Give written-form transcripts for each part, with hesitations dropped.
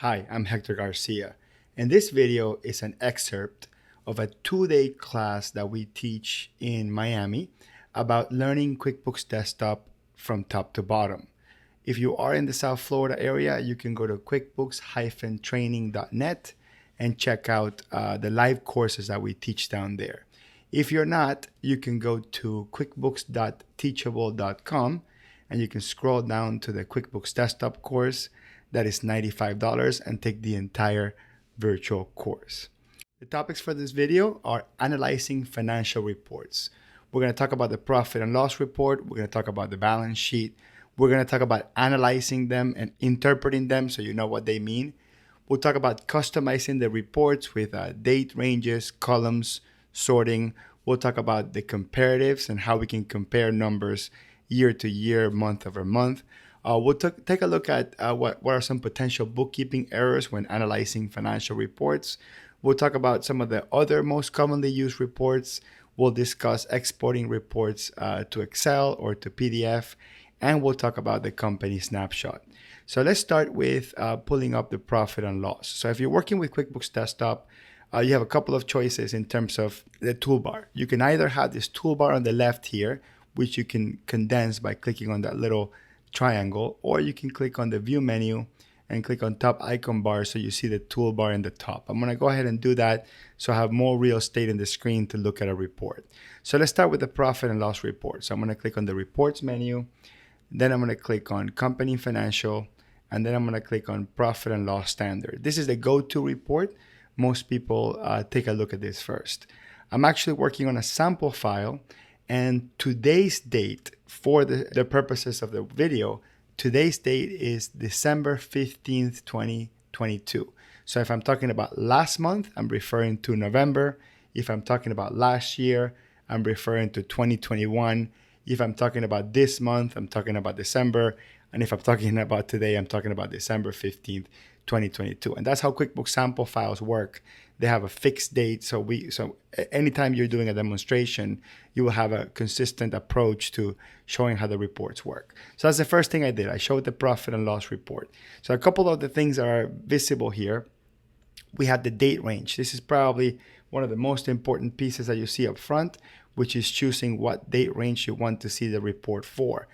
Hi, I'm Hector Garcia, and this video is an excerpt of a 2-day class that we teach in Miami about learning QuickBooks Desktop from top to bottom. If you are in the South Florida area, you can go to quickbooks-training.net and check out the live courses that we teach down there. If you're not, you can go to quickbooks.teachable.com and you can scroll down to the QuickBooks Desktop course that is $95 and take the entire virtual course. The topics for this video are analyzing financial reports. We're going to talk about the profit and loss report. We're going to talk about the balance sheet. We're going to talk about analyzing them and interpreting them so you know what they mean. We'll talk about customizing the reports with date ranges, columns, sorting. We'll talk about the comparatives and how we can compare numbers year to year, month over month. We'll take a look at what are some potential bookkeeping errors when analyzing financial reports. We'll talk about some of the other most commonly used reports. We'll discuss exporting reports to Excel or to PDF, and we'll talk about the company snapshot. So let's start with pulling up the profit and loss. So if you're working with QuickBooks Desktop, you have a couple of choices in terms of the toolbar. You can either have this toolbar on the left here, which you can condense by clicking on that little triangle, or you can click on the view menu and click on top icon bar so you see the toolbar in the top. I'm going to go ahead and do that so I have more real estate in the screen to look at a report. So let's start with the profit and loss report. So I'm going to click on the reports menu, then I'm going to click on company financial, and then I'm going to click on profit and loss standard. This is the go-to report. Most people take a look at this first. I'm actually working on a sample file, and today's date, for the purposes of the video, today's date is December 15th, 2022. So if I'm talking about last month, I'm referring to November. If I'm talking about last year, I'm referring to 2021. If I'm talking about this month, I'm talking about December. And if I'm talking about today, I'm talking about December 15th, 2022. And that's how QuickBooks sample files work. They have a fixed date. So anytime you're doing a demonstration, you will have a consistent approach to showing how the reports work. So that's the first thing I did. I showed the profit and loss report. So a couple of the things that are visible here. We have the date range. This is probably one of the most important pieces that you see up front, which is choosing what date range you want to see the report for.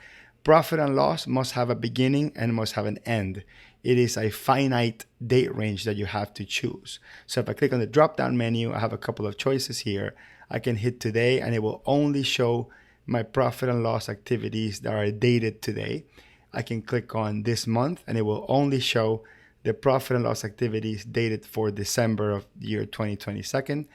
Profit and loss must have a beginning and must have an end. It is a finite date range that you have to choose. So if I click on the drop-down menu, I have a couple of choices here. I can hit today and it will only show my profit and loss activities that are dated today. I can click on this month and it will only show the profit and loss activities dated for December of the year 2022.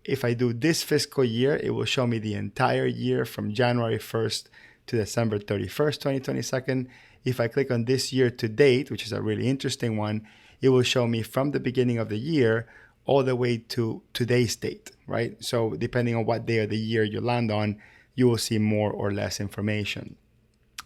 If I do this fiscal year, it will show me the entire year from January 1st to December 31st, 2022. If I click on this year to date, which is a really interesting one, it will show me from the beginning of the year all the way to today's date, right? So depending on what day of the year you land on, you will see more or less information.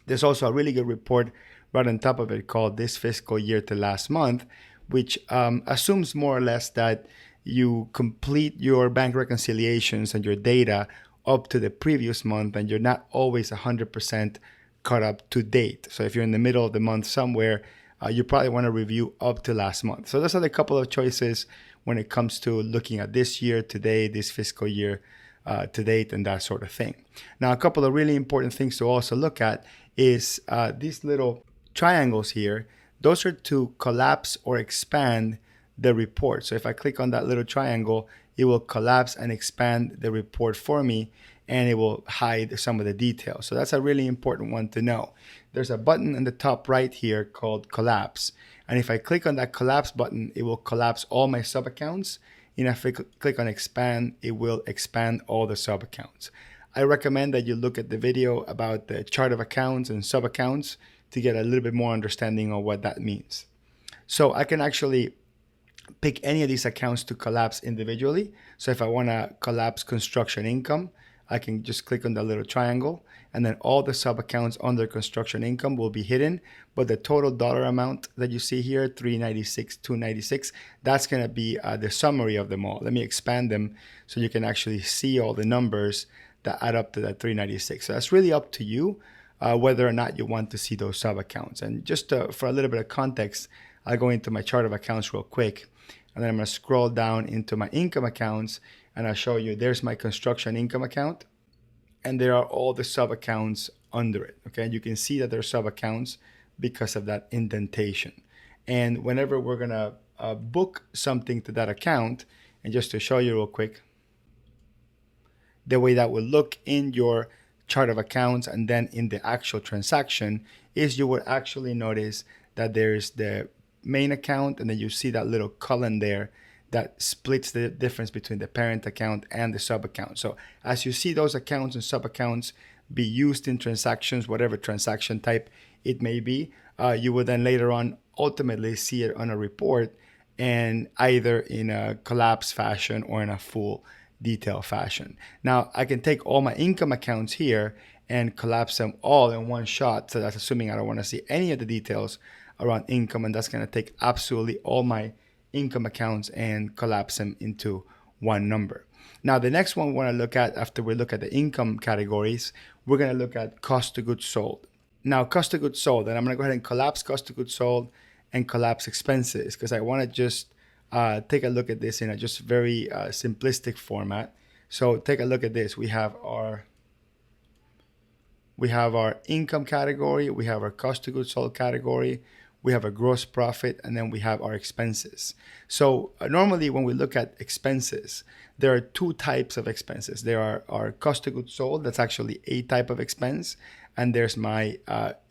There's also a really good report right on top of it called this fiscal year to last month, which assumes more or less that you complete your bank reconciliations and your data up to the previous month, and you're not always 100% caught up to date. So if you're in the middle of the month somewhere, you probably want to review up to last month. So those are the couple of choices when it comes to looking at this year, today, this fiscal year to date, and that sort of thing. Now, a couple of really important things to also look at is these little triangles here. Those are to collapse or expand the report. So if I click on that little triangle, it will collapse and expand the report for me, and it will hide some of the details. So that's a really important one to know. There's a button in the top right here called collapse. And if I click on that collapse button, it will collapse all my sub-accounts. And if I click on expand, it will expand all the sub-accounts. I recommend that you look at the video about the chart of accounts and sub-accounts to get a little bit more understanding of what that means. So I can actually pick any of these accounts to collapse individually. So if I want to collapse construction income, I can just click on the little triangle, and then all the sub accounts under construction income will be hidden. But the total dollar amount that you see here, 396, 296, that's going to be the summary of them all. Let me expand them so you can actually see all the numbers that add up to that 396. So that's really up to you whether or not you want to see those sub accounts. And just for a little bit of context, I'll go into my chart of accounts real quick, and then I'm going to scroll down into my income accounts, and I'll show you there's my construction income account, and there are all the sub accounts under it. Okay, you can see that there are sub accounts because of that indentation. And whenever we're going to book something to that account, and just to show you real quick, the way that will look in your chart of accounts and then in the actual transaction is you will actually notice that there's the main account, and then you see that little column there that splits the difference between the parent account and the sub account. So as you see those accounts and sub accounts be used in transactions, whatever transaction type it may be, you will then later on ultimately see it on a report, and either in a collapsed fashion or in a full detail fashion. Now I can take all my income accounts here and collapse them all in one shot. So that's assuming I don't want to see any of the details around income, and that's going to take absolutely all my income accounts and collapse them into one number. Now the next one we want to look at after we look at the income categories, we're going to look at cost of goods sold. Now cost of goods sold, and I'm going to go ahead and collapse cost of goods sold and collapse expenses, because I want to just take a look at this in a just very simplistic format. So take a look at this. We have our income category, we have our cost of goods sold category, we have a gross profit, and then we have our expenses. So normally when we look at expenses, there are two types of expenses. There are our cost of goods sold, that's actually a type of expense, and there's my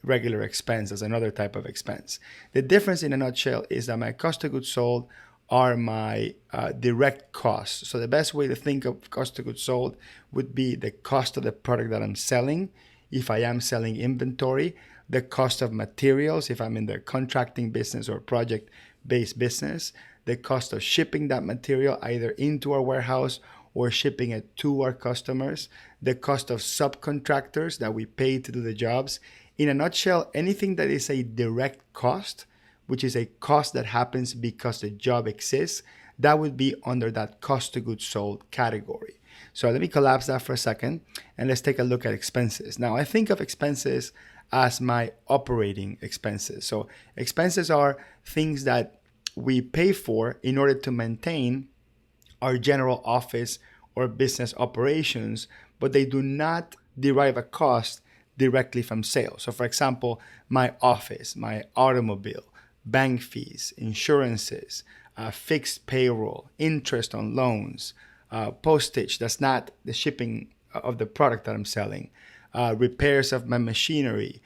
regular expense as another type of expense. The difference in a nutshell is that my cost of goods sold are my direct costs. So the best way to think of cost of goods sold would be the cost of the product that I'm selling, if I am selling inventory, the cost of materials, if I'm in the contracting business or project-based business, the cost of shipping that material either into our warehouse or shipping it to our customers, the cost of subcontractors that we pay to do the jobs. In a nutshell, anything that is a direct cost, which is a cost that happens because the job exists, that would be under that cost of goods sold category. So let me collapse that for a second, and let's take a look at expenses. Now I think of expenses as my operating expenses. So expenses are things that we pay for in order to maintain our general office or business operations, but they do not derive a cost directly from sales. So for example, my office, my automobile, bank fees, insurances, fixed payroll, interest on loans, postage, that's not the shipping of the product that I'm selling, repairs of my machinery,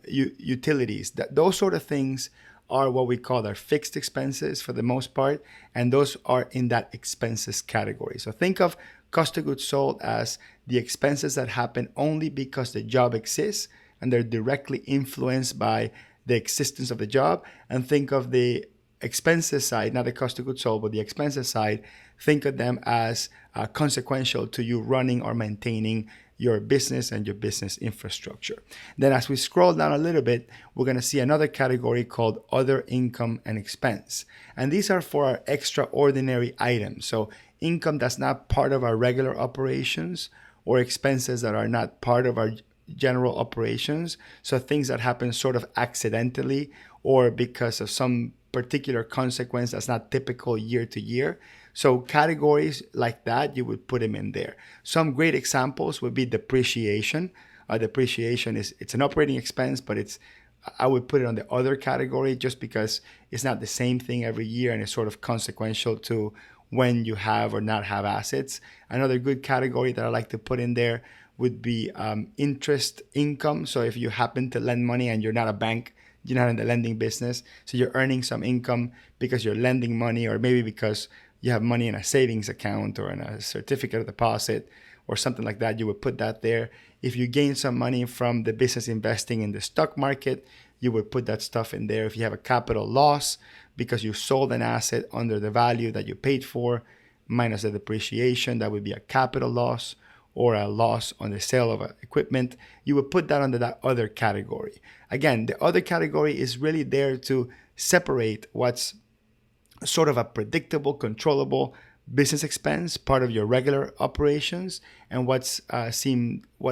utilities, those sort of things are what we call our fixed expenses for the most part, and those are in that expenses category. So think of cost of goods sold as the expenses that happen only because the job exists and they're directly influenced by the existence of the job. And think of the expenses side, not the cost of goods sold, but the expenses side, think of them as consequential to you running or maintaining your business and your business infrastructure. Then as we scroll down a little bit, we're going to see another category called other income and expense. And these are for our extraordinary items. So income that's not part of our regular operations, or expenses that are not part of our general operations. So things that happen sort of accidentally or because of some particular consequence that's not typical year to year. So categories like that, you would put them in there. Some great examples would be depreciation. Depreciation it's an operating expense, but I would put it on the other category just because it's not the same thing every year and it's sort of consequential to when you have or not have assets. Another good category that I like to put in there would be interest income. So if you happen to lend money and you're not a bank, you're not in the lending business, so you're earning some income because you're lending money, or maybe because you have money in a savings account or in a certificate of deposit or something like that, you would put that there. If you gain some money from the business investing in the stock market, you would put that stuff in there. If you have a capital loss because you sold an asset under the value that you paid for, minus the depreciation, that would be a capital loss, or a loss on the sale of equipment, you would put that under that other category. Again, the other category is really there to separate what's sort of a predictable, controllable business expense, part of your regular operations, and what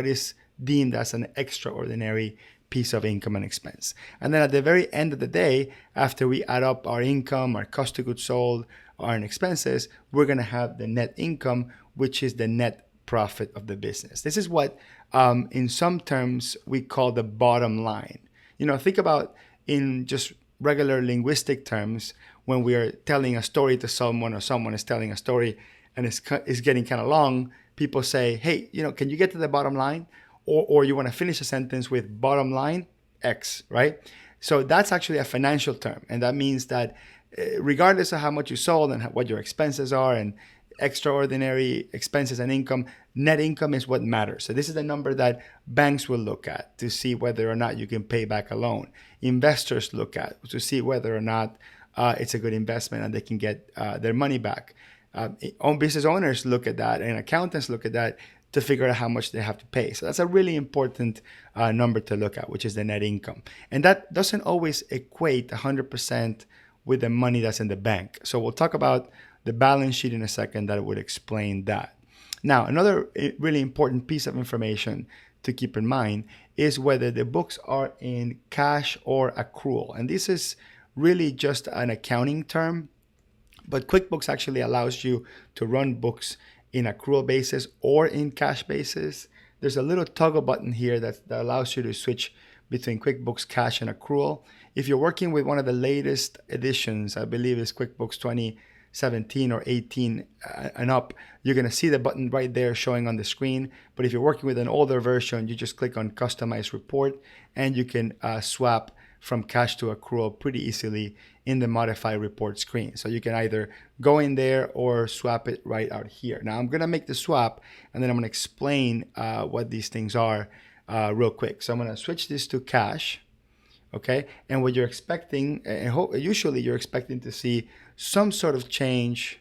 is deemed as an extraordinary piece of income and expense. And then at the very end of the day, after we add up our income, our cost of goods sold, our expenses, we're going to have the net income, which is the net profit of the business. This is what, in some terms, we call the bottom line. Think about in just regular linguistic terms, when we are telling a story to someone or someone is telling a story and it's getting kind of long, people say, hey, can you get to the bottom line? Or you want to finish a sentence with bottom line X, right? So that's actually a financial term. And that means that regardless of how much you sold and what your expenses are and extraordinary expenses and income, net income is what matters. So this is the number that banks will look at to see whether or not you can pay back a loan. Investors look at to see whether or not it's a good investment and they can get their money back. Business owners look at that, and accountants look at that to figure out how much they have to pay. So that's a really important number to look at, which is the net income. And that doesn't always equate 100% with the money that's in the bank. So we'll talk about the balance sheet in a second that would explain that. Now, another really important piece of information to keep in mind is whether the books are in cash or accrual. And this is really just an accounting term, but QuickBooks actually allows you to run books in accrual basis or in cash basis. There's a little toggle button here that allows you to switch between QuickBooks Cash and accrual. If you're working with one of the latest editions, I believe it's QuickBooks 2017 or 18 and up, you're going to see the button right there showing on the screen. But if you're working with an older version, you just click on Customize Report and you can swap from cash to accrual pretty easily in the Modify Report screen. So you can either go in there or swap it right out here. Now I'm going to make the swap and then I'm going to explain what these things are real quick. So I'm going to switch this to cash. Okay, and what you're expecting, usually you're expecting to see some sort of change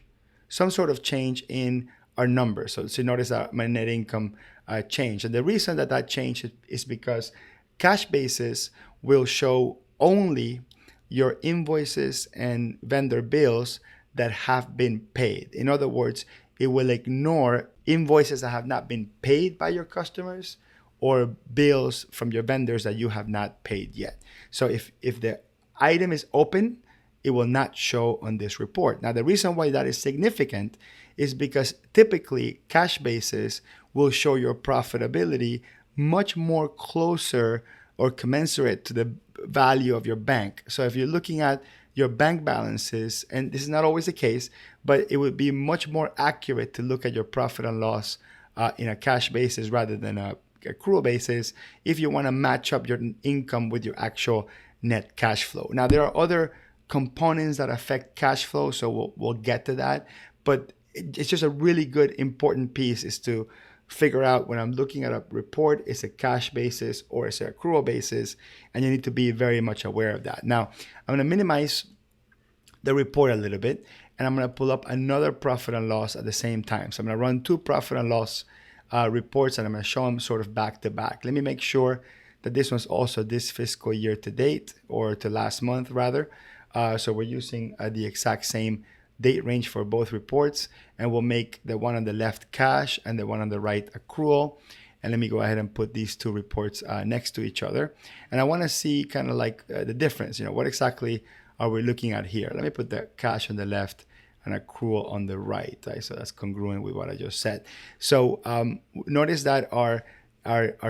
in our numbers. So notice that my net income changed, and the reason that changed is because cash basis will show only your invoices and vendor bills that have been paid. In other words, it will ignore invoices that have not been paid by your customers or bills from your vendors that you have not paid yet. So if the item is open, it will not show on this report. Now, the reason why that is significant is because typically cash basis will show your profitability much more closer or commensurate to the value of your bank. So if you're looking at your bank balances, and this is not always the case, but it would be much more accurate to look at your profit and loss in a cash basis rather than a accrual basis if you want to match up your income with your actual net cash flow. Now, there are other components that affect cash flow, so we'll get to that, but it's just a really good important piece is to figure out when I'm looking at a report, is a cash basis or is it accrual basis, and you need to be very much aware of that. Now, I'm going to minimize the report a little bit, and I'm going to pull up another profit and loss at the same time. So I'm going to run two profit and loss reports, and I'm going to show them sort of back to back. Let me make sure that this one's also this fiscal year to date, or to last month rather. So we're using the exact same date range for both reports, and we'll make the one on the left cash and the one on the right accrual. And let me go ahead and put these two reports next to each other. And I want to see kind of like the difference, what exactly are we looking at here? Let me put the cash on the left and accrual on the right, right? So that's congruent with what I just said. So notice that our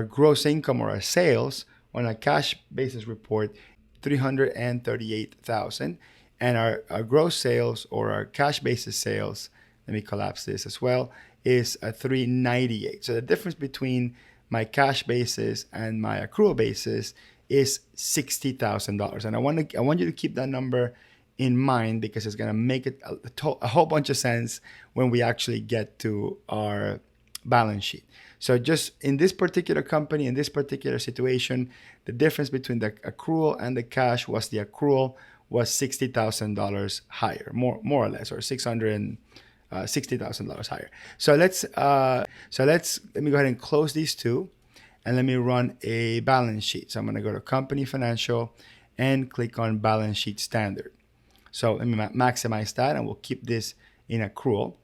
gross income or our sales on a cash basis report, $338,000, and our gross sales or our cash basis sales, let me collapse this as well, is $398,000. So the difference between my cash basis and my accrual basis is $60,000, and I want you to keep that number in mind because it's going to make it a whole bunch of sense when we actually get to our balance sheet. So just in this particular company, in this particular situation, the difference between the accrual and the cash was the accrual was $60,000 higher, more or less, or $60,000 higher. So let me go ahead and close these two, and let me run a balance sheet. So I'm going to go to Company Financial and click on Balance Sheet Standard. So let me maximize that, and we'll keep this in accrual.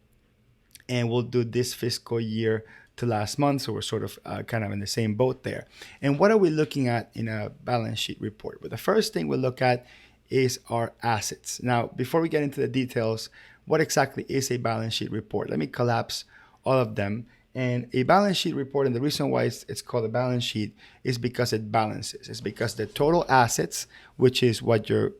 And we'll do this fiscal year to last month. So we're sort of kind of in the same boat there. And what are we looking at in a balance sheet report? Well, the first thing we look at is our assets. Now, before we get into the details, what exactly is a balance sheet report? Let me collapse all of them. And a balance sheet report, and the reason why it's called a balance sheet is because it balances. It's because the total assets, which is what your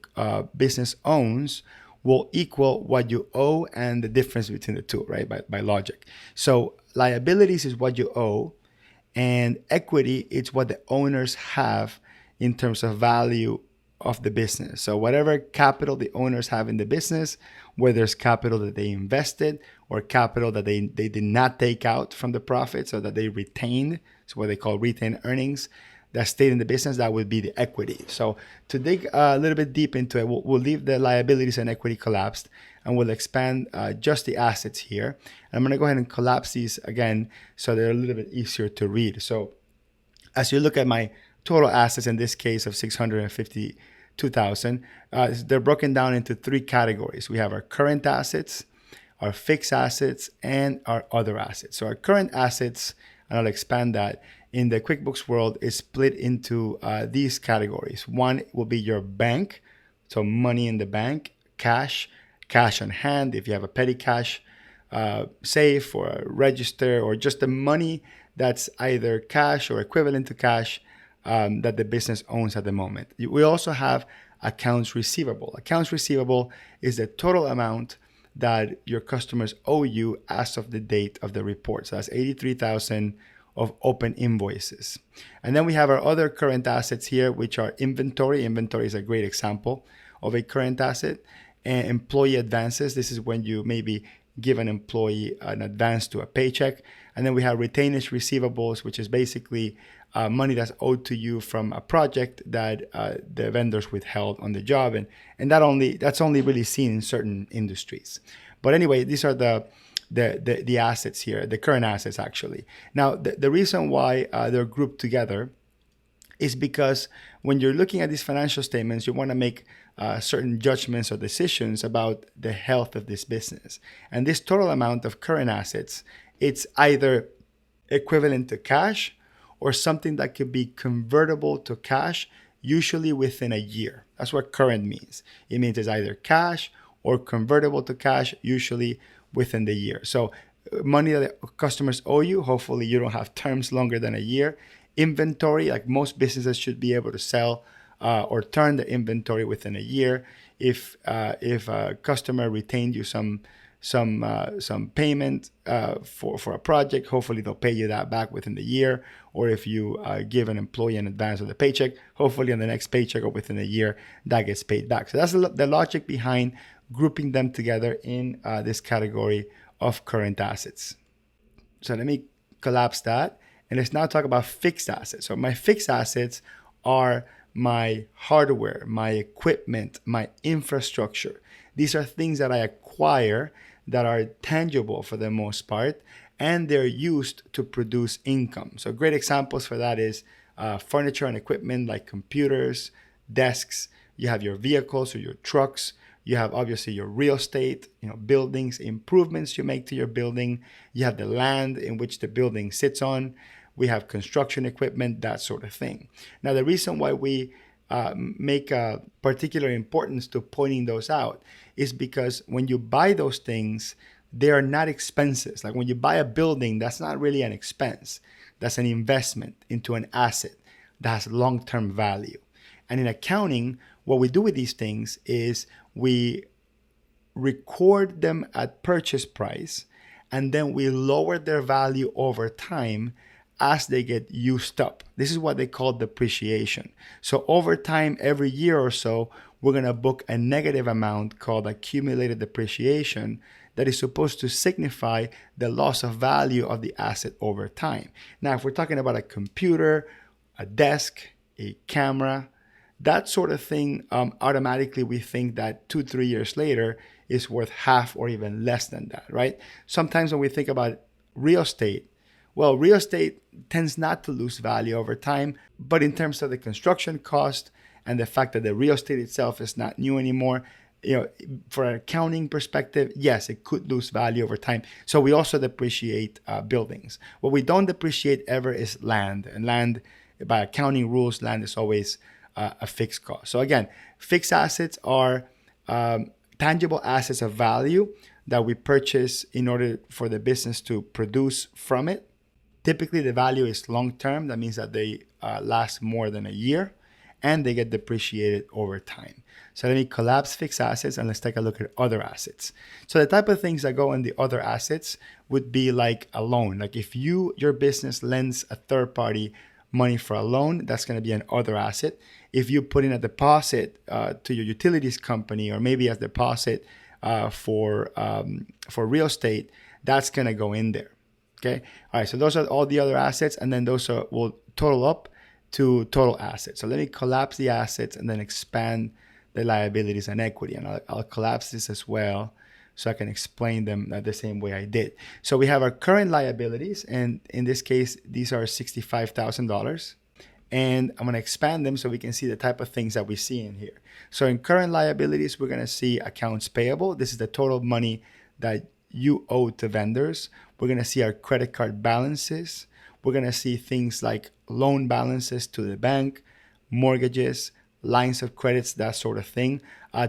business owns, will equal what you owe and the difference between the two, right? By logic. So liabilities is what you owe, and equity is what the owners have in terms of value of the business. So whatever capital the owners have in the business, whether it's capital that they invested or capital that they did not take out from the profits or that they retained, it's what they call retained earnings, that stayed in the business, that would be the equity. So to dig a little bit deep into it, we'll leave the liabilities and equity collapsed, and we'll expand just the assets here. And I'm going to go ahead and collapse these again so they're a little bit easier to read. So as you look at my total assets, in this case of 652,000, they're broken down into three categories. We have our current assets, our fixed assets, and our other assets. So our current assets, and I'll expand that, in the QuickBooks world is split into these categories. One will be your bank, so money in the bank, cash on hand, if you have a petty cash safe or a register, or just the money that's either cash or equivalent to cash that the business owns at the moment. We also have accounts receivable. Accounts receivable is the total amount that your customers owe you as of the date of the report. So that's 83,000 of open invoices. And then we have our other current assets here, which are inventory. Inventory is a great example of a current asset. And employee advances. This is when you maybe give an employee an advance to a paycheck. And then we have retainage receivables, which is basically money that's owed to you from a project that the vendors withheld on the job. And that's only really seen in certain industries. But anyway, these are the assets here, the current assets actually. Now, the reason why they're grouped together is because when you're looking at these financial statements, you want to make certain judgments or decisions about the health of this business. And this total amount of current assets, it's either equivalent to cash or something that could be convertible to cash, usually within a year. That's what current means. It means it's either cash or convertible to cash, usually within the year. So money that customers owe you, hopefully you don't have terms longer than a year. Inventory, like most businesses should be able to sell or turn the inventory within a year. If a customer retained you some payment for a project, hopefully they'll pay you that back within the year. Or if you give an employee an advance of the paycheck, hopefully on the next paycheck or within a year, that gets paid back. So that's the logic behind grouping them together in this category of current assets. So let me collapse that. And let's now talk about fixed assets. So my fixed assets are my hardware, my equipment, my infrastructure. These are things that I acquire that are tangible for the most part, and they're used to produce income. So great examples for that is furniture and equipment like computers, desks. You have your vehicles or your trucks. You have obviously your real estate, buildings, improvements you make to your building. You have the land in which the building sits on. We have construction equipment, that sort of thing. Now, the reason why we make a particular importance to pointing those out is because when you buy those things, they are not expenses. Like when you buy a building, that's not really an expense. That's an investment into an asset that has long-term value. And in accounting, what we do with these things is we record them at purchase price, and then we lower their value over time as they get used up. This is what they call depreciation. So over time, every year or so, we're going to book a negative amount called accumulated depreciation that is supposed to signify the loss of value of the asset over time. Now, if we're talking about a computer, a desk, a camera, that sort of thing, automatically we think that 2-3 years later is worth half or even less than that, right? Sometimes when we think about real estate, well, real estate tends not to lose value over time, but in terms of the construction cost and the fact that the real estate itself is not new anymore, for an accounting perspective, yes, it could lose value over time. So we also depreciate buildings. What we don't depreciate ever is land. And land, by accounting rules, land is always a fixed cost. So again, fixed assets are tangible assets of value that we purchase in order for the business to produce from it. Typically, the value is long-term. That means that they last more than a year, and they get depreciated over time. So let me collapse fixed assets, and let's take a look at other assets. So the type of things that go in the other assets would be like a loan. Like if your business lends a third party money for a loan, that's going to be an other asset. If you put in a deposit to your utilities company, or maybe as deposit for real estate, that's going to go in there. Okay. All right. So those are all the other assets, and then those will total up to total assets. So let me collapse the assets and then expand the liabilities and equity. And I'll collapse this as well so I can explain them the same way I did. So we have our current liabilities, and in this case, these are $65,000. And I'm going to expand them so we can see the type of things that we see in here. So in current liabilities, we're going to see accounts payable. This is the total money that you owe to vendors. We're going to see our credit card balances. We're going to see things like loan balances to the bank, mortgages, lines of credits, that sort of thing.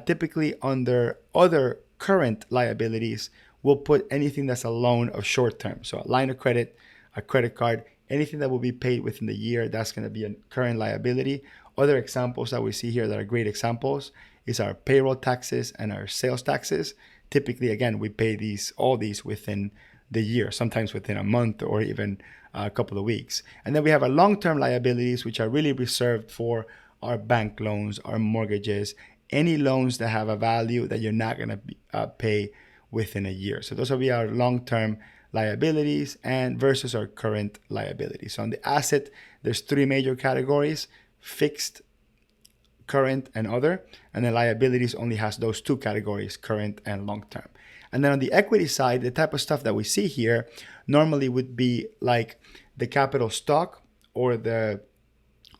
Typically under other current liabilities, we'll put anything that's a loan of short term. So a line of credit, a credit card, anything that will be paid within the year, that's going to be a current liability. Other examples that we see here that are great examples is our payroll taxes and our sales taxes. Typically, again, we pay all these within the year, sometimes within a month or even a couple of weeks. And then we have our long-term liabilities, which are really reserved for our bank loans, our mortgages, any loans that have a value that you're not going to pay within a year. So those will be our long-term liabilities and versus our current liabilities. So on the asset, there's three major categories: fixed, current, and other. And then liabilities only has those two categories, current and long-term. And then on the equity side, the type of stuff that we see here normally would be like the capital stock or the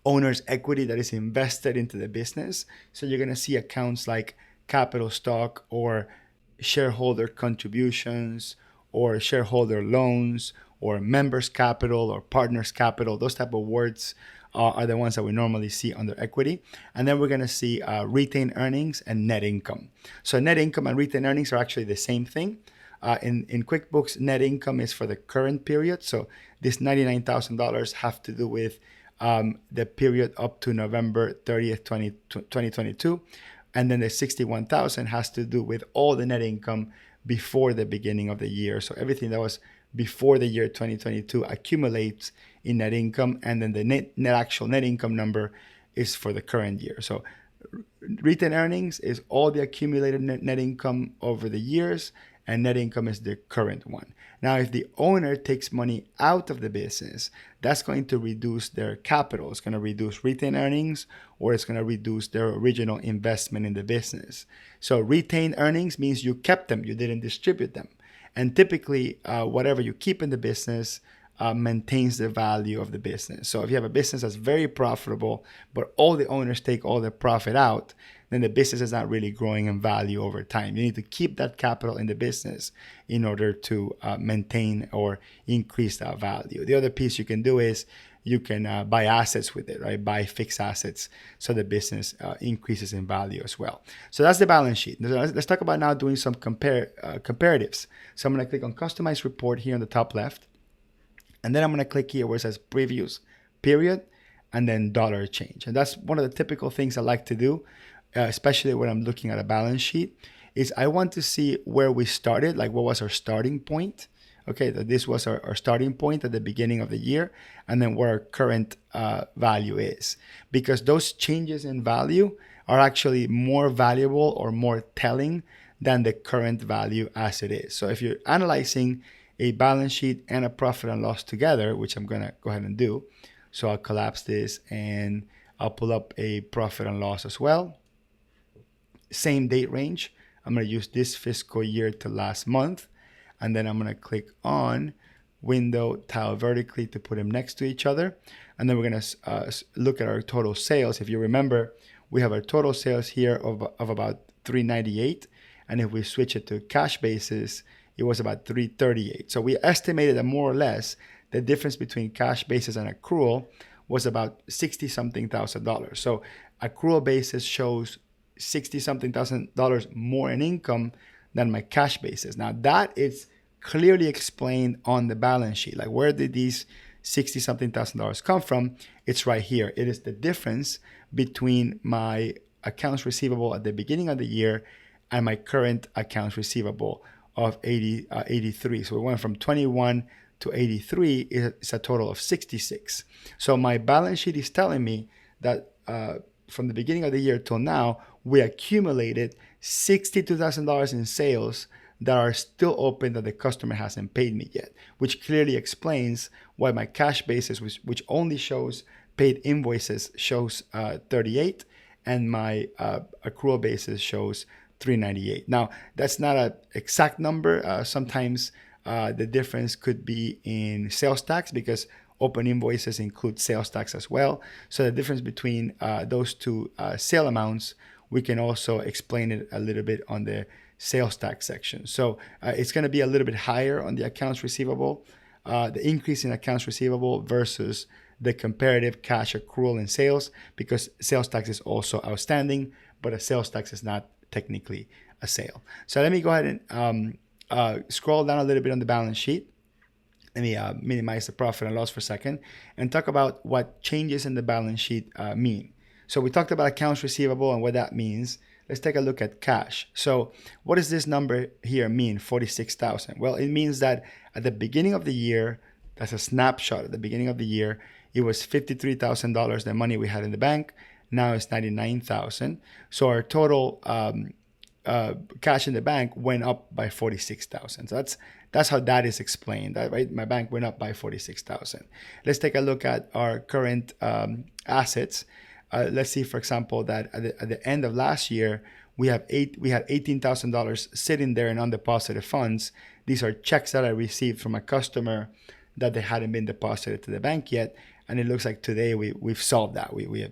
owner's equity that is invested into the business. So you're going to see accounts like capital stock or shareholder contributions or shareholder loans or members capital or partners capital. Those type of words are the ones that we normally see under equity. And then we're going to see retained earnings and net income. So net income and retained earnings are actually the same thing. In QuickBooks, net income is for the current period. So this $99,000 have to do with the period up to November 30th, 2022. And then the $61,000 has to do with all the net income before the beginning of the year. So everything that was before the year 2022 accumulates in net income, and then the actual net income number is for the current year. So retained earnings is all the accumulated net income over the years, and net income is the current one. Now, if the owner takes money out of the business, that's going to reduce their capital. It's going to reduce retained earnings, or it's going to reduce their original investment in the business. So retained earnings means you kept them, you didn't distribute them. And typically, whatever you keep in the business maintains the value of the business. So if you have a business that's very profitable, but all the owners take all the profit out, then the business is not really growing in value over time. You need to keep that capital in the business in order to maintain or increase that value. The other piece you can do is you can buy assets with it, right? Buy fixed assets so the business increases in value as well. So that's the balance sheet. Let's talk about now doing some comparatives. So I'm going to click on Customize Report here on the top left. And then I'm going to click here where it says Previous Period and then dollar change. And that's one of the typical things I like to do, especially when I'm looking at a balance sheet, is I want to see where we started, like what was our starting point. Okay, that this was our starting point at the beginning of the year, and then where our current value is. Because those changes in value are actually more valuable or more telling than the current value as it is. So if you're analyzing a balance sheet and a profit and loss together, which I'm going to go ahead and do. So I'll collapse this and I'll pull up a profit and loss as well. Same date range. I'm going to use this fiscal year to last month. And then I'm going to click on window, tile vertically to put them next to each other. And then we're going to look at our total sales. If you remember, we have our total sales here of about $398. And if we switch it to cash basis, it was about $338. So we estimated that more or less the difference between cash basis and accrual was about 60 something thousand dollars. So accrual basis shows 60 something thousand dollars more in income than my cash basis. Now that is clearly explained on the balance sheet. Like, where did these 60 something thousand dollars come from? It's right here. It is the difference between my accounts receivable at the beginning of the year and my current accounts receivable of 83. So we went from 21 to 83. It's a total of 66. So my balance sheet is telling me that from the beginning of the year till now, we accumulated $62,000 in sales that are still open that the customer hasn't paid me yet, which clearly explains why my cash basis, which only shows paid invoices, shows 38, and my accrual basis shows 398. Now, that's not an exact number. Sometimes the difference could be in sales tax, because open invoices include sales tax as well. So the difference between those two sale amounts, we can also explain it a little bit on the sales tax section. So it's going to be a little bit higher on the accounts receivable, the increase in accounts receivable versus the comparative cash accrual in sales, because sales tax is also outstanding, but a sales tax is not technically a sale. So let me go ahead and scroll down a little bit on the balance sheet. Let me minimize the profit and loss for a second and talk about what changes in the balance sheet mean. So we talked about accounts receivable and what that means. Let's take a look at cash. So what does this number here mean, 46,000? Well, it means that at the beginning of the year, that's a snapshot. At the beginning of the year, it was $53,000, the money we had in the bank. Now it's $99,000. So our total cash in the bank went up by 46,000. So that's how that is explained, right? My bank went up by 46,000. Let's take a look at our current assets. Let's see, for example, that at the end of last year, we had $18,000 sitting there in undeposited funds. These are checks that I received from a customer that they hadn't been deposited to the bank yet. And it looks like today we've solved that. We have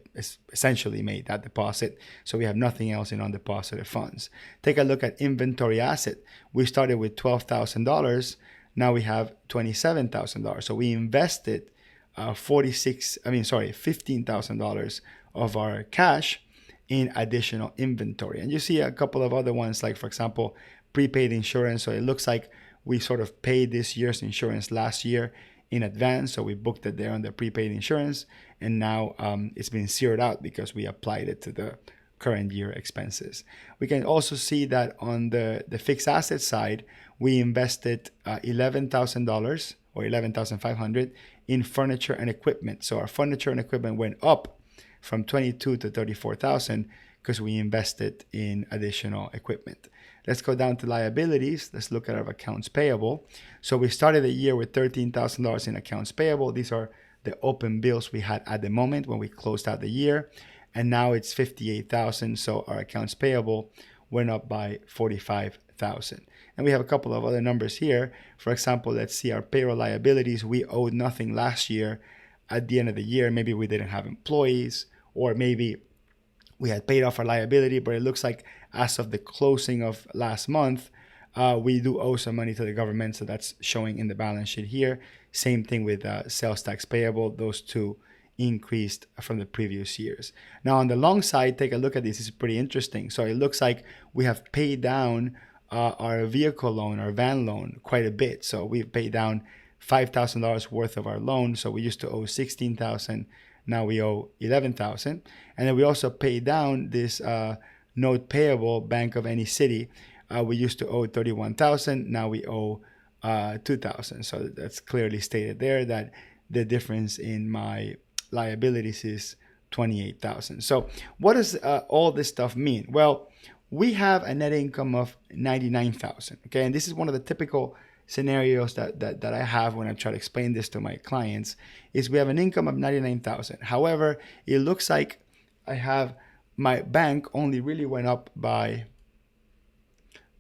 essentially made that deposit. So we have nothing else in undeposited funds. Take a look at inventory asset. We started with $12,000. Now we have $27,000. So we invested $15,000 of our cash in additional inventory. And you see a couple of other ones, like, for example, prepaid insurance. So it looks like we sort of paid this year's insurance last year in advance. So we booked it there on the prepaid insurance. And now it's been zeroed out because we applied it to the current year expenses. We can also see that on the fixed asset side, we invested $11,000 or $11,500 in furniture and equipment. So our furniture and equipment went up from $22,000 to $34,000 because we invested in additional equipment. Let's go down to liabilities. Let's look at our accounts payable. So we started the year with $13,000 in accounts payable. These are the open bills we had at the moment when we closed out the year. And now it's $58,000. So our accounts payable went up by $45,000. And we have a couple of other numbers here. For example, let's see our payroll liabilities. We owed nothing last year. At the end of the year, maybe we didn't have employees, or maybe we had paid off our liability, but it looks like as of the closing of last month, we do owe some money to the government. So that's showing in the balance sheet here. Same thing with sales tax payable. Those two increased from the previous years. Now on the long side, take a look at this. It's pretty interesting. So it looks like we have paid down our vehicle loan, our van loan, quite a bit. So we've paid down $5,000 worth of our loan. So we used to owe $16,000. Now we owe $11,000. And then we also paid down this note payable, Bank of any city. We used to owe $31,000. Now we owe $2,000. So that's clearly stated there that the difference in my liabilities is $28,000. So what does all this stuff mean? Well, we have a net income of $99,000. Okay, and this is one of the typical scenarios that I have when I try to explain this to my clients. Is we have an income of $99,000. However, it looks like I have my bank only really went up by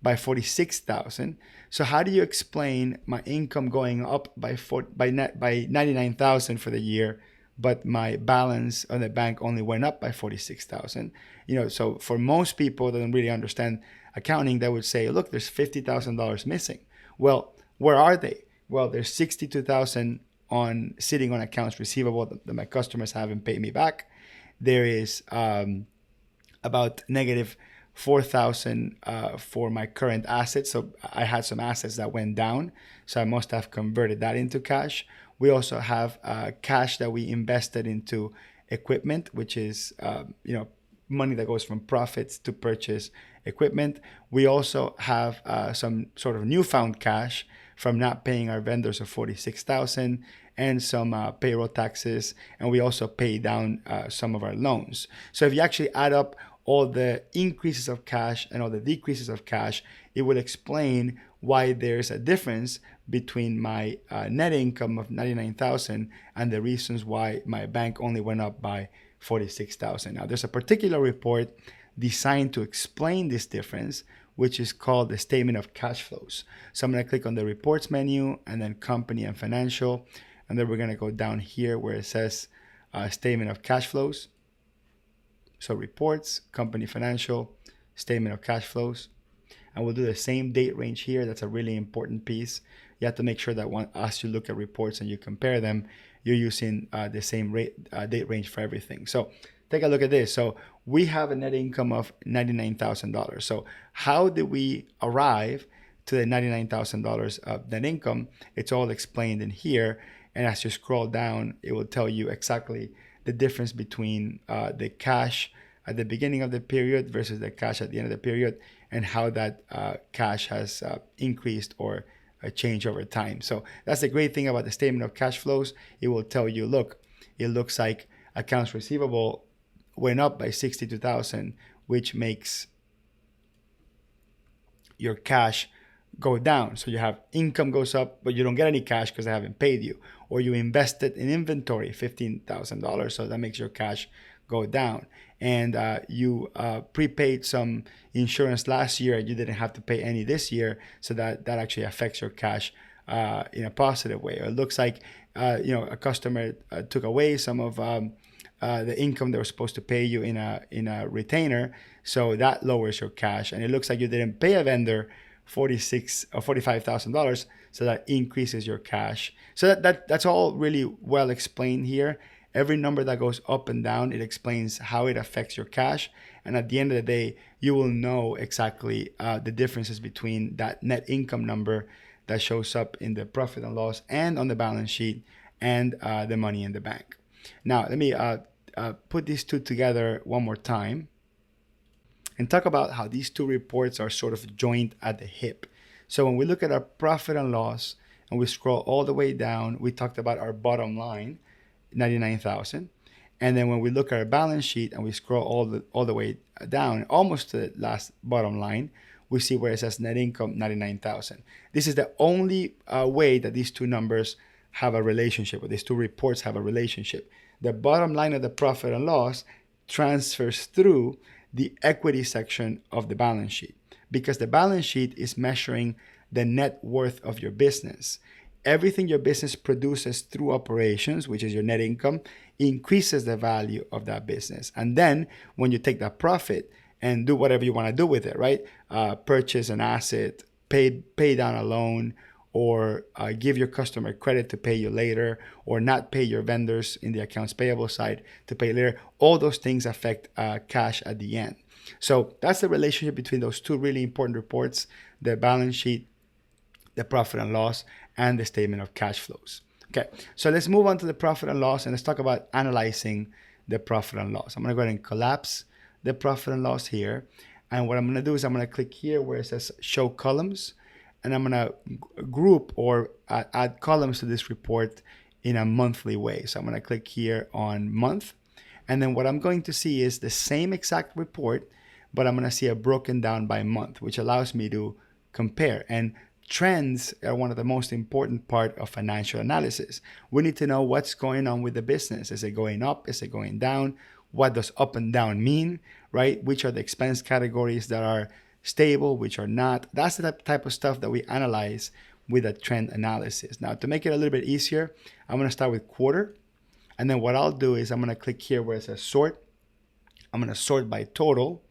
$46,000. So how do you explain my income going up by $99,000 for the year, but my balance on the bank only went up by 46,000. So for most people that don't really understand accounting, they would say, look, there's $50,000 missing. Well, where are they? Well, there's 62,000 sitting on accounts receivable that my customers haven't paid me back. There is about negative 4,000 for my current assets. So I had some assets that went down, so I must have converted that into cash. We also have cash that we invested into equipment, which is money that goes from profits to purchase equipment. We also have some sort of newfound cash from not paying our vendors of 46,000 and some payroll taxes, and we also pay down some of our loans. So if you actually add up all the increases of cash and all the decreases of cash, it will explain why there's a difference between my net income of 99,000 and the reasons why my bank only went up by 46,000. Now, there's a particular report designed to explain this difference, which is called the statement of cash flows. So I'm going to click on the reports menu and then company and financial, and then we're going to go down here where it says statement of cash flows. So reports, company financial, statement of cash flows. And we'll do the same date range here. That's a really important piece. You have to make sure that as you look at reports and you compare them, you're using the same date range for everything. So take a look at this. So we have a net income of $99,000. So how did we arrive to the $99,000 of net income? It's all explained in here. And as you scroll down, it will tell you exactly the difference between the cash at the beginning of the period versus the cash at the end of the period, and how that cash has increased or changed over time. So that's the great thing about the statement of cash flows. It will tell you, look, it looks like accounts receivable went up by 62,000, which makes your cash go down. So you have income goes up, but you don't get any cash because I haven't paid you. Or you invested in inventory, $15,000, so that makes your cash go down. And you prepaid some insurance last year and you didn't have to pay any this year, so that actually affects your cash in a positive way. Or it looks like a customer took away some of the income they were supposed to pay you in a retainer, so that lowers your cash. And it looks like you didn't pay a vendor $46,000 or $45,000, so that increases your cash. So that's all really well explained here. Every number that goes up and down, it explains how it affects your cash. And at the end of the day, you will know exactly the differences between that net income number that shows up in the profit and loss and on the balance sheet and the money in the bank. Now, let me put these two together one more time and talk about how these two reports are sort of joined at the hip. So when we look at our profit and loss and we scroll all the way down, we talked about our bottom line, 99,000. And then when we look at our balance sheet and we scroll all the way down, almost to the last bottom line, we see where it says net income, 99,000. This is the only way that these two numbers have a relationship, or these two reports have a relationship. The bottom line of the profit and loss transfers through the equity section of the balance sheet, because the balance sheet is measuring the net worth of your business. Everything your business produces through operations, which is your net income, increases the value of that business. And then when you take that profit and do whatever you want to do with it, right? Purchase an asset, pay down a loan, or give your customer credit to pay you later, or not pay your vendors in the accounts payable side to pay later. All those things affect cash at the end. So that's the relationship between those two really important reports, the balance sheet, the profit and loss, and the statement of cash flows. Okay, so let's move on to the profit and loss, and let's talk about analyzing the profit and loss. I'm going to go ahead and collapse the profit and loss here. And what I'm going to do is I'm going to click here where it says show columns, and I'm going to group or add columns to this report in a monthly way. So I'm going to click here on month. And then what I'm going to see is the same exact report, but I'm going to see it broken down by month, which allows me to compare. And trends are one of the most important part of financial analysis. We need to know what's going on with the business. Is it going up? Is it going down? What does up and down mean, right? Which are the expense categories that are stable, which are not? That's the type of stuff that we analyze with a trend analysis. Now, to make it a little bit easier, I'm going to start with quarter. And then what I'll do is I'm going to click here where it says sort. I'm going to sort by total.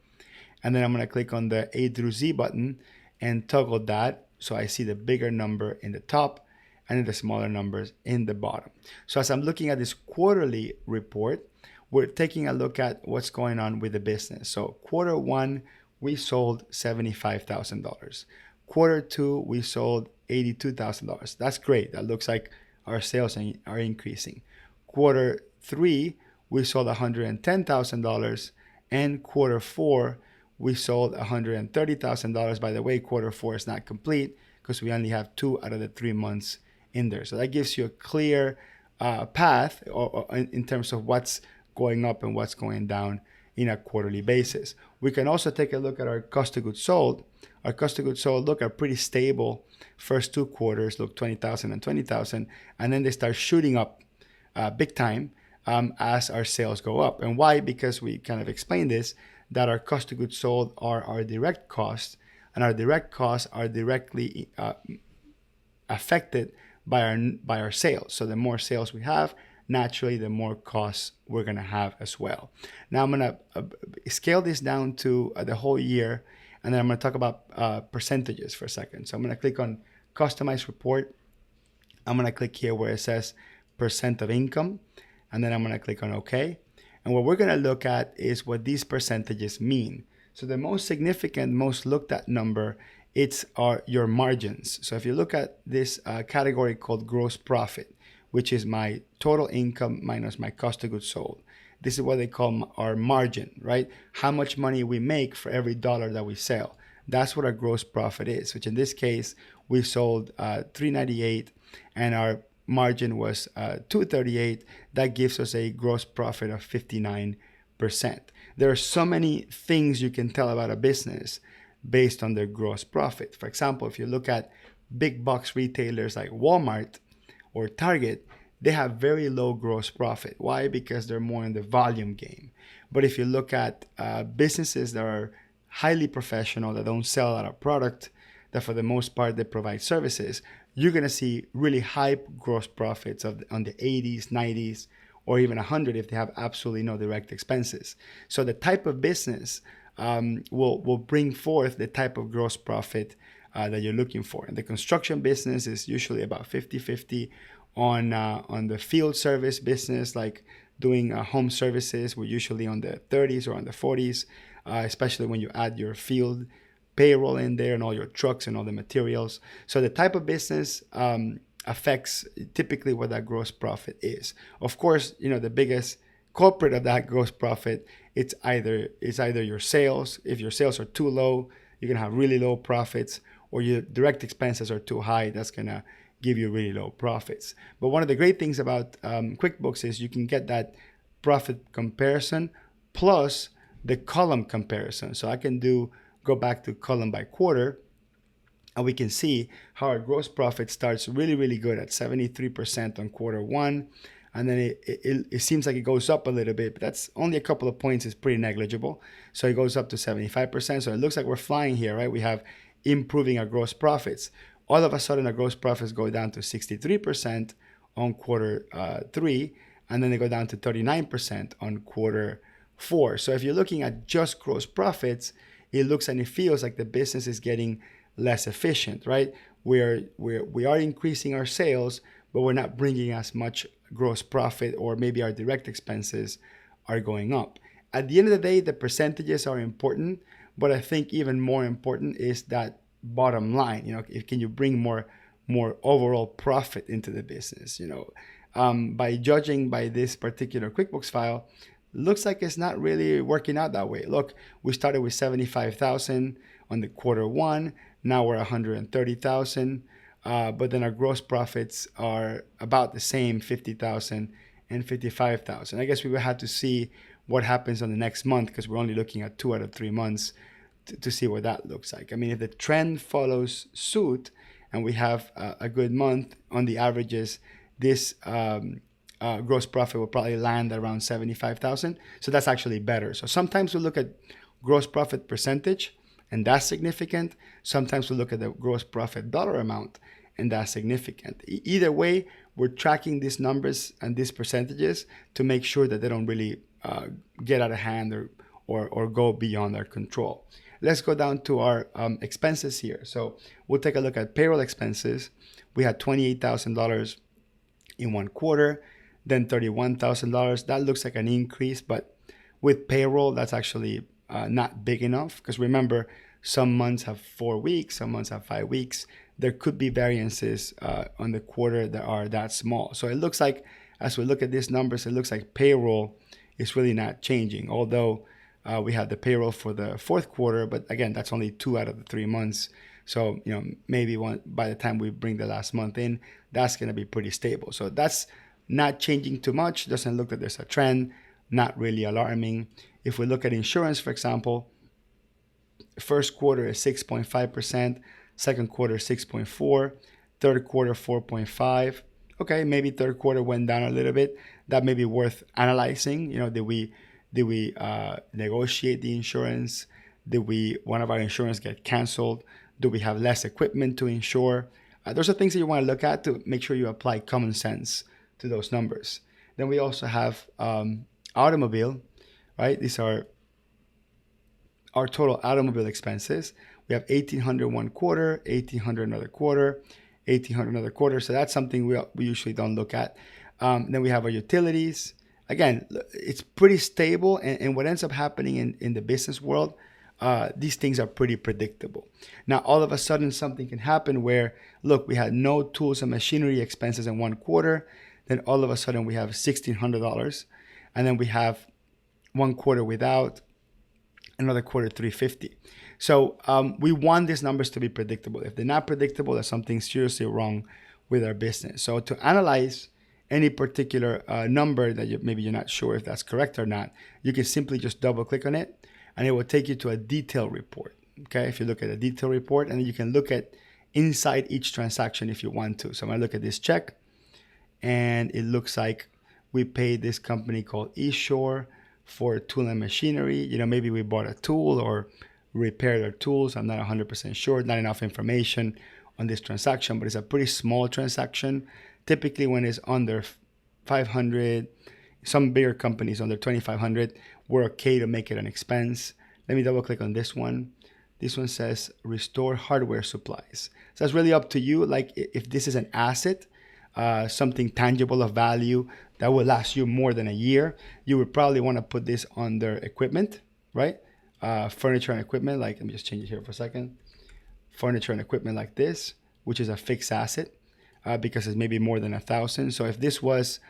And then I'm going to click on the A through Z button and toggle that so I see the bigger number in the top and then the smaller numbers in the bottom. So as I'm looking at this quarterly report, we're taking a look at what's going on with the business. So quarter one, we sold $75,000. Quarter two, we sold $82,000. That's great. That looks like our sales are increasing. Quarter three, we sold $110,000. And quarter four, we sold $130,000. By the way, quarter four is not complete because we only have 2 out of the 3 months in there. So that gives you a clear path or in terms of what's going up and what's going down in a quarterly basis. We can also take a look at our cost of goods sold. Our cost of goods sold look are pretty stable. First 2 quarters look 20,000 and 20,000, and then they start shooting up big time as our sales go up. And why? Because we kind of explained this, that our cost of goods sold are our direct costs, and our direct costs are directly affected by our sales. So the more sales we have, naturally the more costs we're going to have as well. Now I'm going to scale this down to the whole year, and then I'm going to talk about percentages for a second. So I'm going to click on Customize Report. I'm going to click here where it says percent of income, and then I'm going to click on OK. And what we're going to look at is what these percentages mean. So the most significant, most looked at number, are your margins. So if you look at this category called gross profit, which is my total income minus my cost of goods sold. This is what they call our margin, right? How much money we make for every dollar that we sell. That's what our gross profit is, which in this case, we sold $398 and our margin was $238. That gives us a gross profit of 59%. There are so many things you can tell about a business based on their gross profit. For example, if you look at big box retailers like Walmart or Target, they have very low gross profit. Why? Because they're more in the volume game. But if you look at businesses that are highly professional, that don't sell a lot of product, that for the most part they provide services, you're going to see really high gross profits on the 80s, 90s, or even 100 if they have absolutely no direct expenses. So the type of business will bring forth the type of gross profit that you're looking for. And the construction business is usually about 50-50. On the field service business, like doing home services, we're usually on the 30s or on the 40s, especially when you add your field payroll in there and all your trucks and all the materials. So the type of business affects typically what that gross profit is. Of course, the biggest culprit of that gross profit, it's either your sales. If your sales are too low, you're gonna have really low profits, or your direct expenses are too high. That's gonna give you really low profits. But one of the great things about QuickBooks is you can get that profit comparison plus the column comparison. So I can go back to column by quarter, and we can see how our gross profit starts really, really good at 73% on quarter one. And then it seems like it goes up a little bit, but that's only a couple of points. It's pretty negligible. So it goes up to 75%. So it looks like we're flying here, right? We have improving our gross profits. All of a sudden, our gross profits go down to 63% on quarter three, and then they go down to 39% on quarter four. So if you're looking at just gross profits, it looks and it feels like the business is getting less efficient, right? We are increasing our sales, but we're not bringing as much gross profit, or maybe our direct expenses are going up. At the end of the day, the percentages are important, but I think even more important is that bottom line. Can you bring more overall profit into the business? By judging by this particular QuickBooks file, looks like it's not really working out that way. Look, we started with 75,000 on the quarter one. Now we're 130,000. But then our gross profits are about the same, 50,000 and 55,000. I guess we will have to see what happens on the next month, because we're only looking at 2 out of 3 months to see what that looks like. I mean, if the trend follows suit and we have a good month on the averages, this gross profit will probably land around 75,000. So that's actually better. So sometimes we look at gross profit percentage, and that's significant. Sometimes we look at the gross profit dollar amount, and that's significant. Either way, we're tracking these numbers and these percentages to make sure that they don't really get out of hand or go beyond our control. Let's go down to our expenses here. So we'll take a look at payroll expenses. We had $28,000 in one quarter, then $31,000. That looks like an increase, but with payroll, that's actually not big enough, because remember, some months have 4 weeks, some months have 5 weeks. There could be variances on the quarter that are that small. So it looks like, as we look at these numbers, it looks like payroll is really not changing, although we have the payroll for the fourth quarter, but again, that's only 2 out of the 3 months. So, maybe by the time we bring the last month in, that's going to be pretty stable. So that's not changing too much. Doesn't look like there's a trend, not really alarming. If we look at insurance, for example, first quarter is 6.5%, second quarter 6.4%, third quarter 4.5%. Okay, maybe third quarter went down a little bit. That may be worth analyzing. Did we negotiate the insurance? Did one of our insurance get canceled? Do we have less equipment to insure? Those are things that you want to look at to make sure you apply common sense to those numbers. Then we also have automobile, right? These are our total automobile expenses. We have $1,800 one quarter, $1,800 another quarter, $1,800 another quarter. So that's something we usually don't look at. Then we have our utilities. Again, it's pretty stable. And what ends up happening in the business world, these things are pretty predictable. Now, all of a sudden, something can happen where, look, we had no tools and machinery expenses in one quarter. Then all of a sudden, we have $1,600. And then we have one quarter without, another quarter $350. So we want these numbers to be predictable. If they're not predictable, there's something seriously wrong with our business. So to analyze any particular number that maybe you're not sure if that's correct or not, you can simply just double click on it and it will take you to a detail report. Okay, if you look at a detail report, and then you can look at inside each transaction if you want to. So I'm gonna look at this check, and it looks like we paid this company called eShore for tool and machinery. Maybe we bought a tool or repaired our tools. I'm not 100% sure. Not enough information on this transaction, but it's a pretty small transaction. Typically, when it's under 500, some bigger companies under 2,500, we're okay to make it an expense. Let me double click on this one. This one says restore hardware supplies. So it's really up to you. Like if this is an asset, something tangible of value that will last you more than a year, you would probably want to put this under equipment, right? Furniture and equipment, like, let me just change it here for a second. Furniture and equipment like this, which is a fixed asset, because it's maybe more than 1,000. So if this was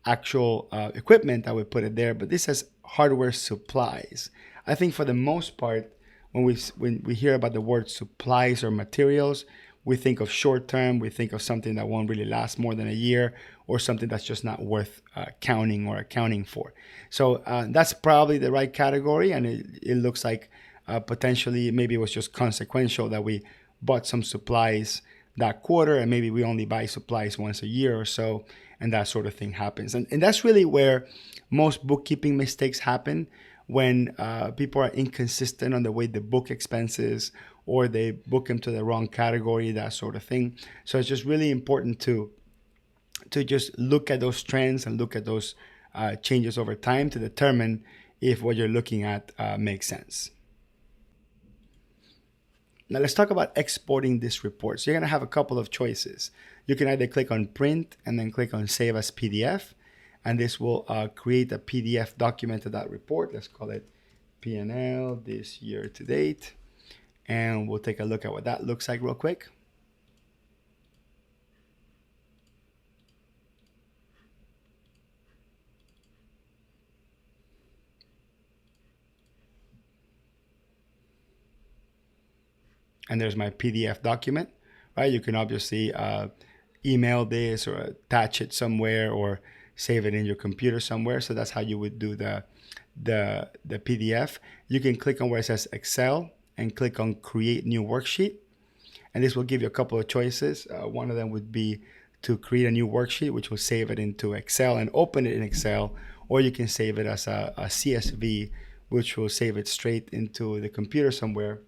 actual equipment, I would put it there, but this says hardware supplies. I think for the most part, when we hear about the word supplies or materials, we think of short term, we think of something that won't really last more than a year, or something that's just not worth counting or accounting for. So that's probably the right category, and it looks like potentially maybe it was just consequential that we bought some supplies that quarter, and maybe we only buy supplies once a year or so, and that sort of thing happens. And that's really where most bookkeeping mistakes happen, when people are inconsistent on the way they book expenses, or they book them to the wrong category, that sort of thing. So it's just really important to just look at those trends and look at those changes over time to determine if what you're looking at makes sense. Now let's talk about exporting this report. So you're gonna have a couple of choices. You can either click on print and then click on save as PDF, and this will create a PDF document of that report. Let's call it P&L this year to date. And we'll take a look at what that looks like real quick. And there's my PDF document, right? You can obviously email this or attach it somewhere or save it in your computer somewhere. So that's how you would do the PDF. You can click on where it says Excel and click on create new worksheet. And this will give you a couple of choices. One of them would be to create a new worksheet, which will save it into Excel and open it in Excel, or you can save it as a CSV, which will save it straight into the computer somewhere.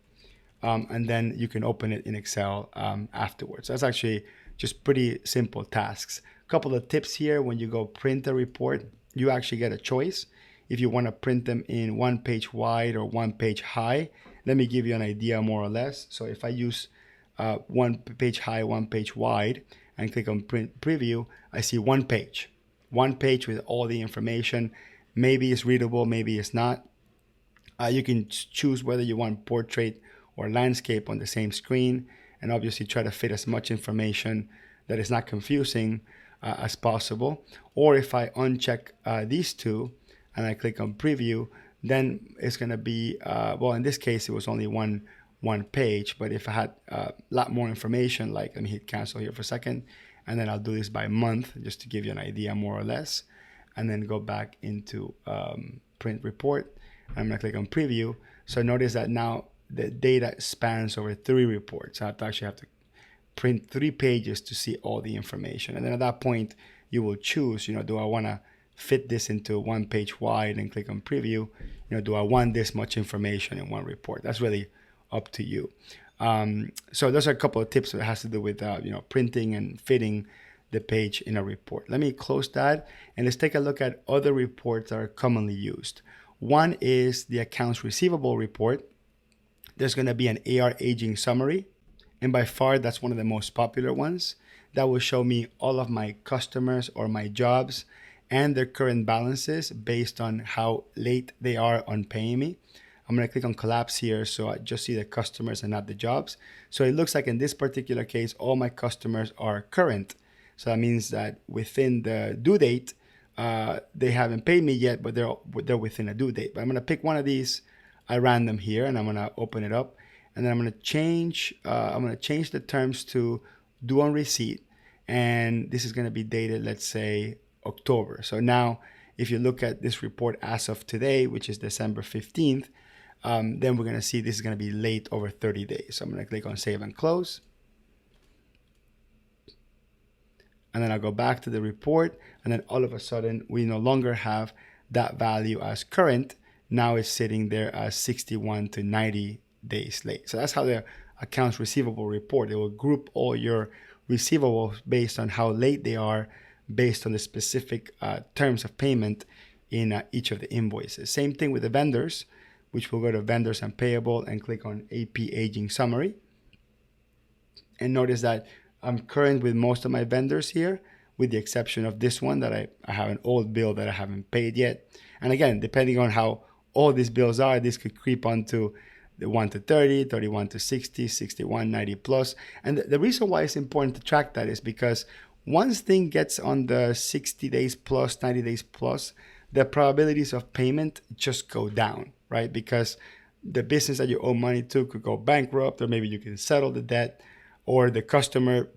and then you can open it in Excel afterwards. That's actually just pretty simple tasks. A couple of tips here: when you go print a report, you actually get a choice if you want to print them in 1 page wide or 1 page high. Let me give you an idea more or less. So if I use 1 page high, 1 page wide, and click on print preview, I see 1 page. 1 page with all the information. Maybe it's readable, maybe it's not. You can choose whether you want portrait or landscape on the same screen, and obviously try to fit as much information that is not confusing as possible. Or if I uncheck these two and I click on preview, then it's going to be, well, in this case, it was only one page, but if I had a lot more information, like, let me hit cancel here for a second, and then I'll do this by month just to give you an idea more or less, and then go back into print report. I'm going to click on preview. So notice that now the data spans over 3 reports. I actually have to print 3 pages to see all the information. And then at that point, you will choose, do I want to fit this into 1 page wide and click on preview? Do I want this much information in one report? That's really up to you. So those are a couple of tips that has to do with, printing and fitting the page in a report. Let me close that and let's take a look at other reports that are commonly used. One is the accounts receivable report. There's going to be an AR aging summary, and by far that's one of the most popular ones. That will show me all of my customers or my jobs and their current balances based on how late they are on paying me. I'm going to click on collapse here so I just see the customers and not the jobs. So it looks like in this particular case, all my customers are current. So that means that within the due date, they haven't paid me yet, but they're within a due date. But I'm going to pick one of these at random here, and I'm going to open it up, and then I'm going to change the terms to due on receipt, and this is going to be dated, let's say, October. So now, if you look at this report as of today, which is December 15th, then we're going to see this is going to be late over 30 days. So I'm going to click on save and close. And then I'll go back to the report, and then all of a sudden we no longer have that value as current. Now it's sitting there as 61 to 90 days late. So that's how the accounts receivable report. It will group all your receivables based on how late they are, based on the specific terms of payment in each of the invoices. Same thing with the vendors, which will go to vendors and payable and click on AP aging summary. And notice that I'm current with most of my vendors here, with the exception of this one that I have an old bill that I haven't paid yet. And again, depending on how old these bills are, this could creep onto the 1 to 30, 31 to 60, 61, 90 plus. And the reason why it's important to track that is because once thing gets on the 60 days plus, 90 days plus, the probabilities of payment just go down, right? Because the business that you owe money to could go bankrupt, or maybe you can settle the debt, or the customer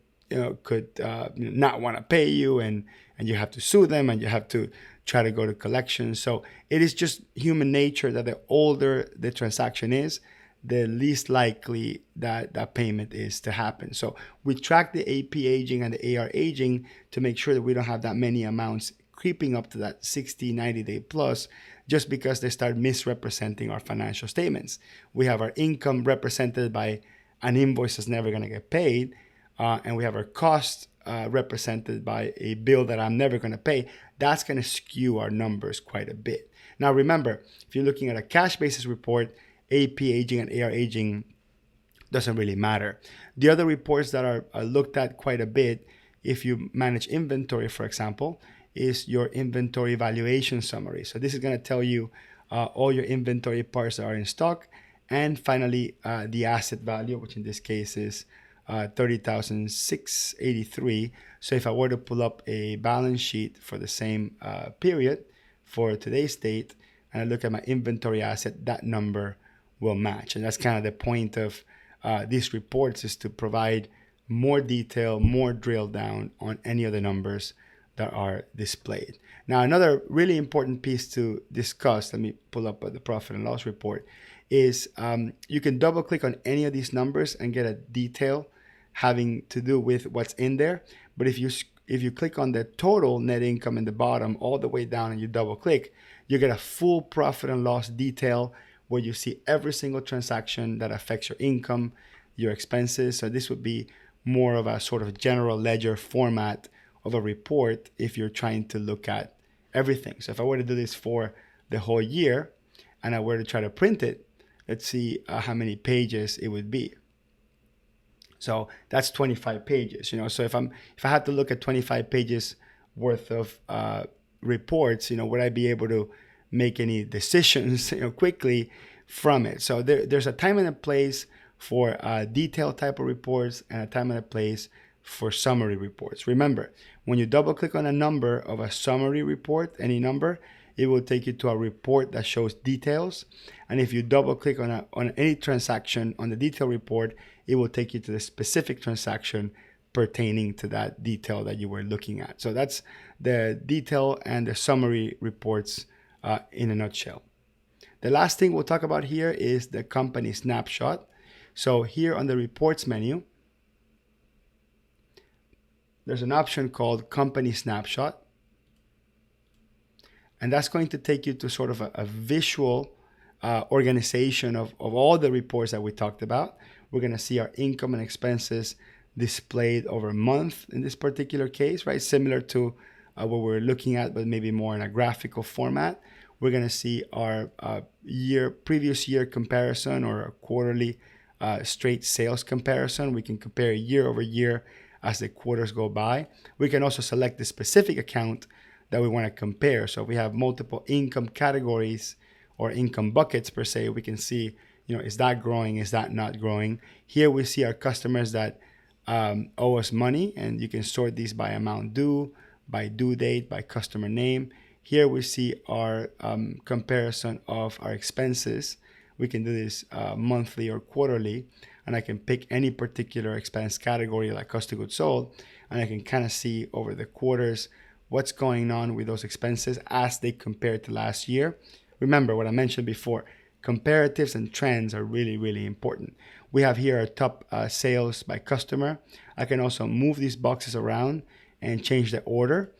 could not want to pay you, and you have to sue them, and you have to try to go to collections. So it is just human nature that the older the transaction is, the least likely that payment is to happen. So we track the AP aging and the AR aging to make sure that we don't have that many amounts creeping up to that 60, 90 day plus, just because they start misrepresenting our financial statements. We have our income represented by an invoice that's never going to get paid, and we have our costs represented by a bill that I'm never going to pay. That's going to skew our numbers quite a bit. Now remember, if you're looking at a cash basis report, AP aging and AR aging doesn't really matter. The other reports that are looked at quite a bit, if you manage inventory, for example, is your inventory valuation summary. So this is going to tell you all your inventory parts that are in stock, and finally the asset value, which in this case is 30,683. So if I were to pull up a balance sheet for the same period for today's date, and I look at my inventory asset, that number will match. And that's kind of the point of these reports, is to provide more detail, more drill down on any of the numbers that are displayed. Now, another really important piece to discuss, let me pull up the profit and loss report, is you can double click on any of these numbers and get a detail having to do with what's in there. But if you click on the total net income in the bottom all the way down and you double click, you get a full profit and loss detail where you see every single transaction that affects your income, your expenses. So this would be more of a sort of general ledger format of a report if you're trying to look at everything. So if I were to do this for the whole year and I were to try to print it, let's see how many pages it would be. So that's 25 pages, So if I had to look at 25 pages worth of reports, would I be able to make any decisions, quickly from it? So there's a time and a place for detailed type of reports and a time and a place for summary reports. Remember, when you double click on a number of a summary report, any number, it will take you to a report that shows details. And if you double click on any transaction on the detail report, it will take you to the specific transaction pertaining to that detail that you were looking at. So that's the detail and the summary reports in a nutshell. The last thing we'll talk about here is the company snapshot. So here on the reports menu, there's an option called company snapshot. And that's going to take you to sort of a visual organization of all the reports that we talked about. We're going to see our income and expenses displayed over a month in this particular case, right? Similar to what we're looking at, but maybe more in a graphical format. We're going to see our previous year comparison or a quarterly straight sales comparison. We can compare year over year as the quarters go by. We can also select the specific account that we want to compare. So if we have multiple income categories or income buckets per se, we can see, is that growing? Is that not growing? Here we see our customers that owe us money, and you can sort these by amount due, by due date, by customer name. Here we see our comparison of our expenses. We can do this monthly or quarterly, and I can pick any particular expense category like cost of goods sold, and I can kind of see over the quarters what's going on with those expenses as they compare to last year. Remember what I mentioned before, comparatives and trends are really, really important. We have here our top sales by customer. I can also move these boxes around and change the order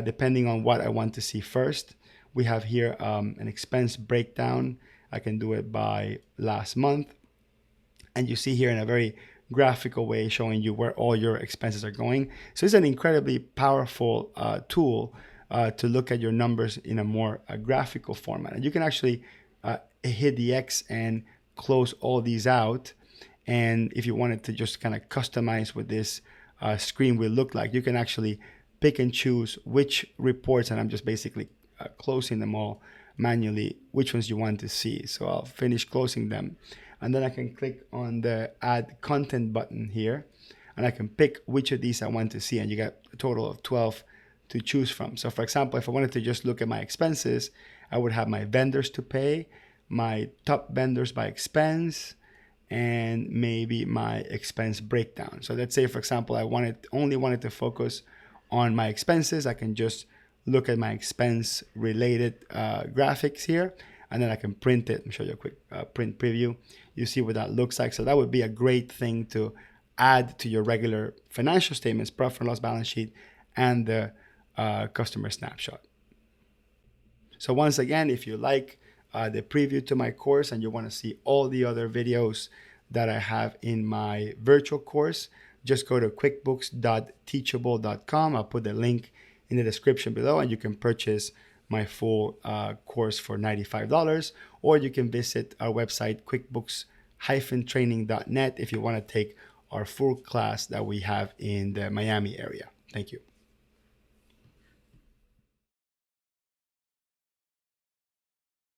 depending on what I want to see first. We have here an expense breakdown. I can do it by last month. And you see here in a very graphical way showing you where all your expenses are going. So it's an incredibly powerful tool to look at your numbers in a more graphical format. And you can actually hit the X and close all these out. And if you wanted to just kind of customize what this screen will look like, you can actually pick and choose which reports, and I'm just basically closing them all manually, which ones you want to see. So I'll finish closing them. And then I can click on the add content button here, and I can pick which of these I want to see, and you get a total of 12 to choose from. So for example, if I wanted to just look at my expenses, I would have my vendors to pay, my top vendors by expense, and maybe my expense breakdown. So let's say, for example, I only wanted to focus on my expenses. I can just look at my expense related graphics here, and then I can print it and show you a quick print preview. You see what that looks like. So that would be a great thing to add to your regular financial statements, profit and loss balance sheet, and the customer snapshot. So once again, if you like the preview to my course and you want to see all the other videos that I have in my virtual course, just go to quickbooks.teachable.com. I'll put the link in the description below, and you can purchase my full course for $95, or you can visit our website, quickbooks-training.net, if you want to take our full class that we have in the Miami area. Thank you.